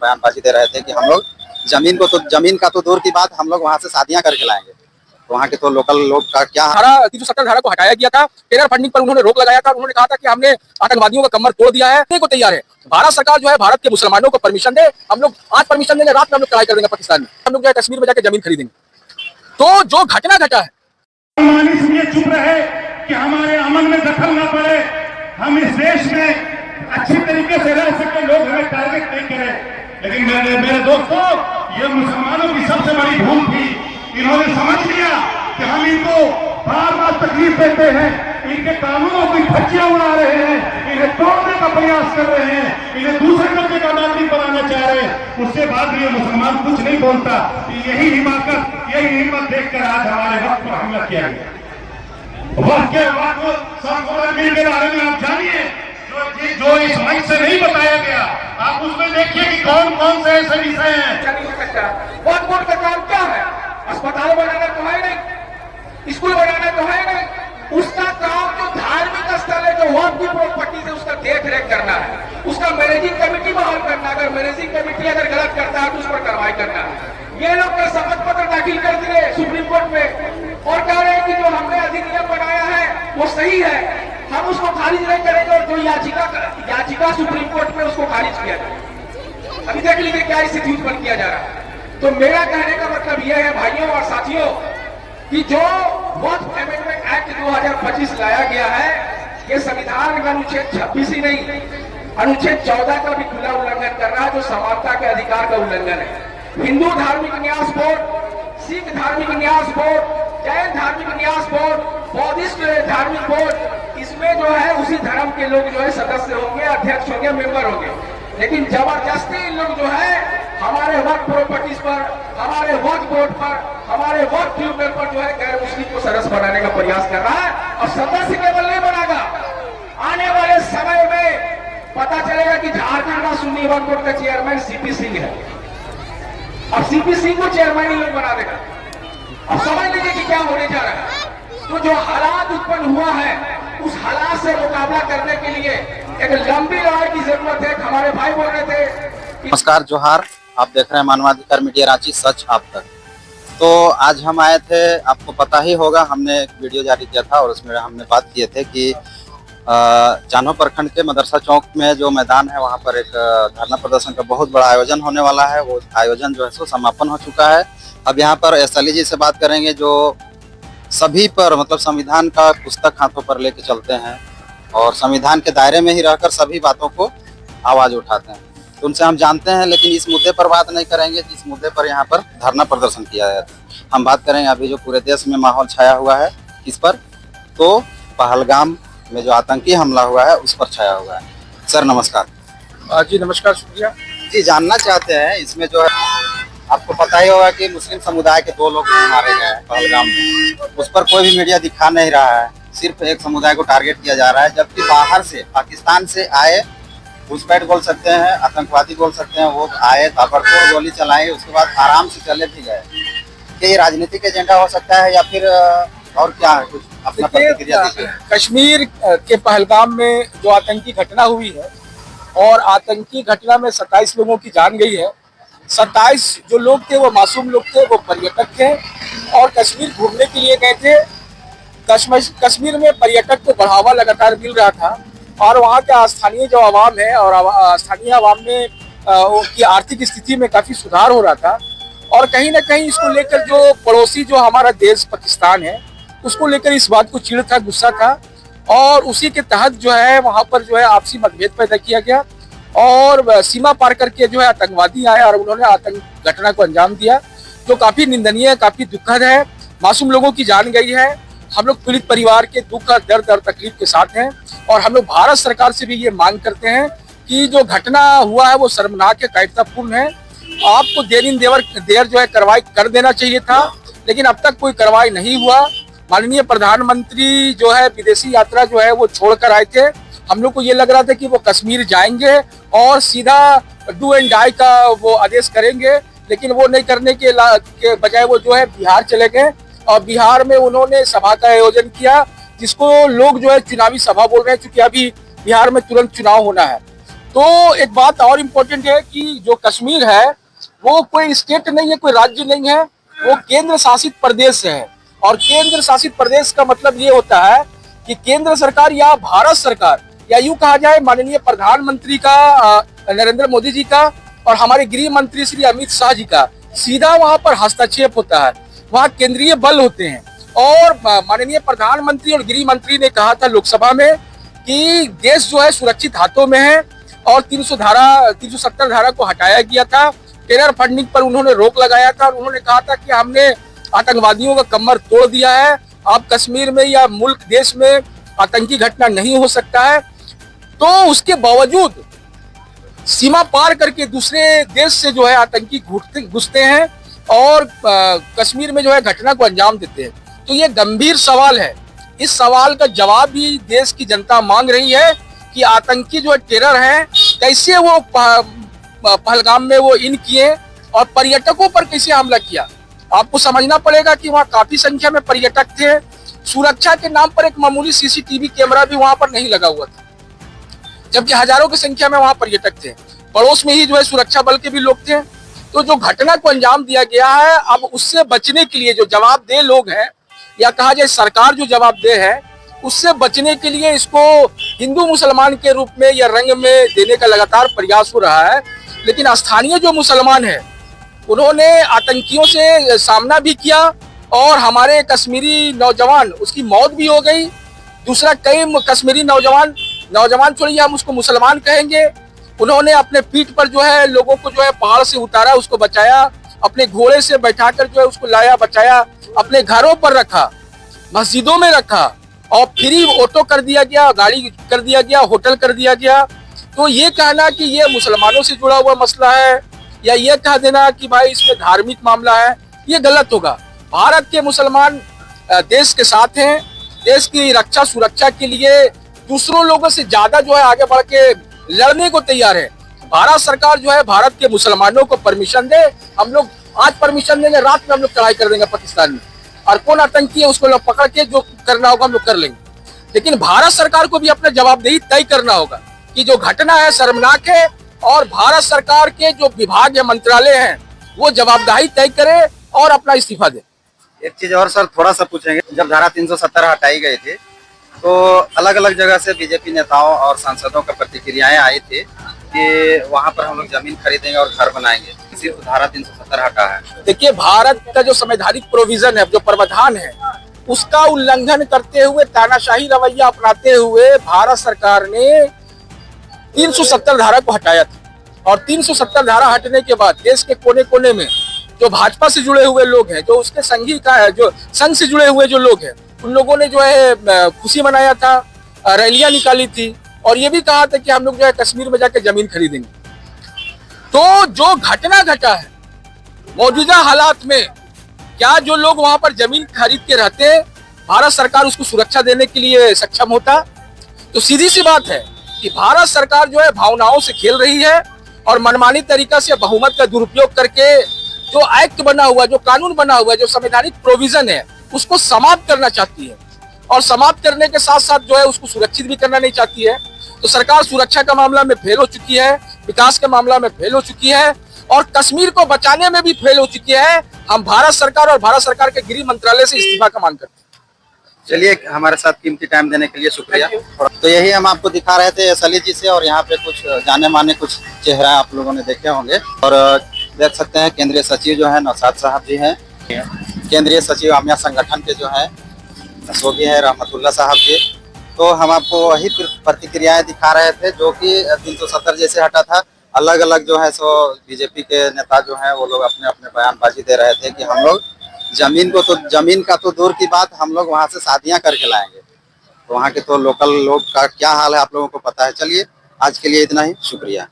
बयानबाजी दे रहे थे कि हम लोग जमीन का तो दूर की बात, हम लोग वहाँ से शादियां करके लाएंगे। तो वहाँ के तो लोकल लोग का क्या, धारा 370 धारा को हटाया गया था, टेरर फंडिंग पर उन्होंने रोक लगाया था। उन्होंने कहा था कि हमने आतंकवादियों का कमर तोड़ दिया है, को तैयार है। भारत सरकार जो है भारत के मुसलमानों को परमिशन दे, हम लोग आज परमिशन देंगे, रात में हम लोग ट्राई कर देंगे पाकिस्तान में, हम लोग जो है कश्मीर में जाकर जमीन खरीदेंगे। तो जो घटना घटा है, चुप रहे कि हमारे अमन में दखल न पड़े, हम इस देश में अच्छी तरीके से रह सके, लोग हमें टारगेट नहीं करें। लेकिन मेरे दोस्तों, ये मुसलमानों की सबसे बड़ी भूल थी। इन्होंने समझ लिया कि हम इनको बार बार तकलीफ देते हैं, इनके कानूनों की धज्जियां उड़ा रहे हैं, इन्हें तोड़ने का प्रयास कर रहे हैं, इन्हें दूसरे दर्जे का नागरिक बनाना चाह रहे हैं। उसके बाद भी ये मुसलमान कुछ नहीं बोलता। यही हिम्मत देखकर आज हमारे वक्त पर हमला किया गया। वक्त के मील के बारे में आप जानिए, जो इस मंच से नहीं बताया गया, आप उसमें देखिए कि कौन कौन से ऐसे विषय हैं। वक्फ का काम क्या है? अस्पताल बनाना तो है नहीं, स्कूल बनाना तो है नहीं। उसका काम जो धार्मिक स्थल है, जो वक्फ की प्रॉपर्टी से उसका देख रेख करना है, उसका मैनेजिंग कमेटी बहाल करना। अगर मैनेजिंग कमेटी अगर गलत करता है तो उस पर कार्रवाई करना है। ये लोग का शपथ पत्र दाखिल कर दिए सुप्रीम कोर्ट में और कह रहे हैं कि जो हमने अधिनियम बनाया है वो सही है, हम उसको खारिज नहीं करेंगे। और जो याचिका सुप्रीम कोर्ट में उसको खारिज किया जाए। अभी देख लीजिए क्या स्थिति उत्पन्न किया जा रहा है। तो मेरा कहने का मतलब यह है भाइयों और साथियों कि जो वक्फ अमेंडमेंट एक्ट 2025 लाया गया है, ये संविधान का अनुच्छेद 26 ही नहीं, अनुच्छेद 14 का भी खुला उल्लंघन कर रहा है, जो समानता के अधिकार का उल्लंघन है। हिंदू धार्मिक न्यास बोर्ड, सिख धार्मिक न्यास बोर्ड, जैन धार्मिक न्यास बोर्ड, बौद्धिस्ट धार्मिक बोर्ड, इसमें जो है उसी धर्म के लोग जो है सदस्य होंगे, अध्यक्ष होंगे, मेंबर होंगे। लेकिन जबरदस्ती इन लोग जो है हमारे वक्फ प्रॉपर्टीज पर, हमारे वक्फ बोर्ड पर, हमारे वक्फ ट्रिब्यूनल पर जो है गैर मुस्लिम को सदस्य बनाने का प्रयास कर रहा है। और सदस्य केवल नहीं बनाएगा, आने वाले समय में पता चलेगा कि झारखंड का सुन्नी वक्फ बोर्ड का चेयरमैन सीपी सिंह है। अब सीपी सिंह को चेयरमैन ही लोग बना देगा। अब समझ लीजिए कि क्या होने जा रहा है। तो जो हालात उत्पन्न हुआ है, उस हालात से मुकाबला करने के लिए एक लंबी लड़ाई की जरूरत है। हमारे भाई बोल रहे थे। नमस्कार, जोहार। आप देख रहे हैं मानवाधिकार मीडिया रांची, सच आप तक। तो आज हम आए थे, आपको पता ही होगा, हमने एक वीडियो जारी किया था और उसमें हमने बात किए थे कि जानो प्रखंड के मदरसा चौक में जो मैदान है, वहाँ पर एक धरना प्रदर्शन का बहुत बड़ा आयोजन होने वाला है। वो आयोजन जो है सो समापन हो चुका है। अब यहाँ पर एसएलई जी से बात करेंगे, जो सभी पर मतलब संविधान का पुस्तक हाथों पर लेके चलते हैं और संविधान के दायरे में ही रहकर सभी बातों को आवाज उठाते हैं। तो उनसे हम जानते हैं, लेकिन इस मुद्दे पर बात नहीं करेंगे जिस मुद्दे पर यहाँ पर धरना प्रदर्शन किया गया था। हम बात करेंगे अभी जो पूरे देश में माहौल छाया हुआ है किस पर, तो पहलगाम में जो आतंकी हमला हुआ है उस पर छाया हुआ है। सर नमस्कार। जी नमस्कार, शुक्रिया जी, जानना चाहते हैं इसमें जो है, आपको पता ही होगा कि मुस्लिम समुदाय के 2 लोग मारे गए हैं पहलगाम में। उस पर कोई भी मीडिया दिखा नहीं रहा है, सिर्फ एक समुदाय को टारगेट किया जा रहा है। जबकि बाहर से, पाकिस्तान से आए घुसपैठ बोल सकते हैं, आतंकवादी बोल सकते हैं, वो आए, ताबड़तोड़ गोली चलाए, उसके बाद आराम से चले भी गए। क्या ये राजनीतिक एजेंडा हो सकता है या फिर और क्या है? कुछ अपना प्रतिक्रिया दीजिए। कश्मीर के पहलगाम में जो आतंकी घटना हुई है, और आतंकी घटना में 27 लोगों की जान गई है। 27 जो लोग थे वो मासूम लोग थे, वो पर्यटक थे और कश्मीर घूमने के लिए गए थे। कश्मीर में पर्यटक को बढ़ावा लगातार मिल रहा था और वहाँ के स्थानीय जो आवाम है और स्थानीय आवाम में उनकी आर्थिक स्थिति में काफ़ी सुधार हो रहा था। और कहीं ना कहीं इसको लेकर जो पड़ोसी जो हमारा देश पाकिस्तान है, उसको लेकर इस बात को चिढ़ था, गुस्सा था, और उसी के तहत जो है वहाँ पर जो है आपसी मतभेद पैदा किया गया और सीमा पार करके जो है आतंकवादी आए और उन्होंने आतंक घटना को अंजाम दिया, जो काफ़ी निंदनीय है, काफ़ी दुखद है। मासूम लोगों की जान गई है। हम लोग पीड़ित परिवार के दुख, दर्द और तकलीफ के साथ हैं और हम लोग भारत सरकार से भी ये मांग करते हैं कि जो घटना हुआ है वो शर्मनाक है, कायरतापूर्ण है। आपको देर जो है कार्रवाई कर देना चाहिए था, लेकिन अब तक कोई कार्रवाई नहीं हुआ। माननीय प्रधानमंत्री जो है विदेशी यात्रा जो है वो छोड़कर आए थे। हम लोग को ये लग रहा था कि वो कश्मीर जाएंगे और सीधा डू एंड डाई का वो आदेश करेंगे, लेकिन वो नहीं करने के बजाय वो जो है बिहार चले गए और बिहार में उन्होंने सभा का आयोजन किया, जिसको लोग जो है चुनावी सभा बोल रहे हैं, क्योंकि अभी बिहार में तुरंत चुनाव होना है। तो एक बात और इम्पोर्टेंट है कि जो कश्मीर है वो कोई स्टेट नहीं है, कोई राज्य नहीं है, वो केंद्र शासित प्रदेश है। और केंद्र शासित प्रदेश का मतलब ये होता है कि केंद्र सरकार या भारत सरकार या यूं कहा जाए माननीय प्रधानमंत्री का नरेंद्र मोदी जी का और हमारे गृह मंत्री श्री अमित शाह जी का सीधा वहां पर हस्तक्षेप होता है, वहां केंद्रीय बल होते हैं। और माननीय प्रधानमंत्री और गृह मंत्री ने कहा था लोकसभा में कि देश जो है सुरक्षित हाथों में है और 370 धारा को हटाया गया था। टेरर फंडिंग पर उन्होंने रोक लगाया था और उन्होंने कहा था कि हमने आतंकवादियों का कमर तोड़ दिया है, अब कश्मीर में या मुल्क देश में आतंकी घटना नहीं हो सकता है। तो उसके बावजूद सीमा पार करके दूसरे देश से जो है आतंकी घुसते हैं और कश्मीर में जो है घटना को अंजाम देते हैं। तो ये गंभीर सवाल है, इस सवाल का जवाब भी देश की जनता मांग रही है कि आतंकी जो टेरर है कैसे वो पहलगाम में वो इन किए और पर्यटकों पर कैसे हमला किया। आपको समझना पड़ेगा कि वहाँ काफी संख्या में पर्यटक थे, सुरक्षा के नाम पर एक मामूली सीसीटीवी कैमरा भी वहां पर नहीं लगा हुआ था, जबकि हजारों की संख्या में वहां पर्यटक थे। पड़ोस में ही जो है सुरक्षा बल के भी लोग थे। तो जो घटना को अंजाम दिया गया है, अब उससे बचने के लिए जो जवाबदेह लोग हैं या कहा जाए सरकार जो जवाबदेह है, उससे बचने के लिए इसको हिंदू मुसलमान के रूप में या रंग में देने का लगातार प्रयास हो रहा है। लेकिन स्थानीय जो मुसलमान है उन्होंने आतंकियों से सामना भी किया और हमारे कश्मीरी नौजवान उसकी मौत भी हो गई। दूसरा कई कश्मीरी नौजवान छोड़िए, हम उसको मुसलमान कहेंगे, उन्होंने अपने पीठ पर जो है लोगों को जो है पहाड़ से उतारा, उसको बचाया, अपने घोड़े से बैठाकर जो है उसको लाया, बचाया, अपने घरों पर रखा, मस्जिदों में रखा और फ्री ऑटो कर दिया गया, गाड़ी कर दिया गया, होटल कर दिया गया। तो ये कहना कि ये मुसलमानों से जुड़ा हुआ मसला है या ये कह देना कि भाई इसमें धार्मिक मामला है, ये गलत होगा। भारत के मुसलमान देश के साथ हैं, देश की रक्षा सुरक्षा के लिए दूसरों लोगों से ज्यादा जो है आगे बढ़ के लड़ने को तैयार है। भारत सरकार जो है भारत के मुसलमानों को परमिशन दे, हम लोग आज परमिशन देंगे, रात में हम लोग चढ़ाई कर देंगे पाकिस्तान में, और कौन आतंकी है उसको लोग पकड़ के जो करना होगा हम लोग कर लेंगे। लेकिन भारत सरकार को भी अपना जवाबदेही तय करना होगा कि जो घटना है शर्मनाक है और भारत सरकार के जो विभाग या मंत्रालय हैं वो जवाबदेही तय करे और अपना इस्तीफा दे। एक चीज और सर थोड़ा सा पूछेंगे, जब धारा 370 हटाई गई थी तो अलग अलग जगह से बीजेपी नेताओं और सांसदों का प्रतिक्रियाएं आई थी कि वहां पर हम लोग जमीन खरीदेंगे और घर बनाएंगे, सिर्फ धारा 370 हटा है। देखिए, भारत का जो संवैधानिक प्रोविजन है, जो प्रावधान है, उसका उल्लंघन करते हुए, तानाशाही रवैया अपनाते हुए भारत सरकार ने 370 धारा को हटाया था। और 370 धारा हटने के बाद देश के कोने कोने में जो भाजपा से जुड़े हुए लोग हैं, जो उसके संघी का है, जो संघ से जुड़े हुए जो लोग हैं, उन लोगों ने जो है खुशी मनाया था, रैलियां निकाली थी और ये भी कहा था कि हम लोग जो है कश्मीर में जाकर जमीन खरीदेंगे। तो जो घटना घटा है मौजूदा हालात में, क्या जो लोग वहां पर जमीन खरीद के रहते हैं भारत सरकार उसको सुरक्षा देने के लिए सक्षम होता? तो सीधी सी बात है कि भारत सरकार जो है भावनाओं से खेल रही है और मनमानी तरीका से बहुमत का दुरुपयोग करके जो एक्ट बना हुआ, जो कानून बना हुआ, जो संवैधानिक प्रोविजन है, उसको समाप्त करना चाहती है। और समाप्त करने के साथ साथ जो है उसको सुरक्षित भी करना नहीं चाहती है। तो सरकार सुरक्षा का मामला में फेल हो चुकी है, विकास के मामला में फेल हो चुकी है और कश्मीर को बचाने में भी फेल हो चुकी है। हम भारत सरकार और भारत सरकार के गृह मंत्रालय से इस्तीफा का मांग करते हैं। चलिए, हमारे साथ कीमती टाइम देने के लिए शुक्रिया। तो यही हम आपको दिखा रहे थे असली जी से, और यहाँ पे कुछ जाने माने कुछ चेहरा आप लोगों ने देखे होंगे। और देख सकते हैं केंद्रीय सचिव जो है नौशाद साहब जी हैं, केंद्रीय सचिव आमिया संगठन के जो है वो भी है रहमतुल्लाह साहब जी। तो हम आपको वही प्रतिक्रियाएं दिखा रहे थे जो कि 370 जैसे हटा था। अलग अलग जो है सो बीजेपी के नेता जो हैं वो लोग अपने अपने बयानबाजी दे रहे थे कि हम लोग जमीन का तो दूर की बात, हम लोग वहाँ से शादियां करके लाएंगे। तो वहाँ के तो लोकल लोग का क्या हाल है आप लोगों को पता है। चलिए, आज के लिए इतना ही, शुक्रिया।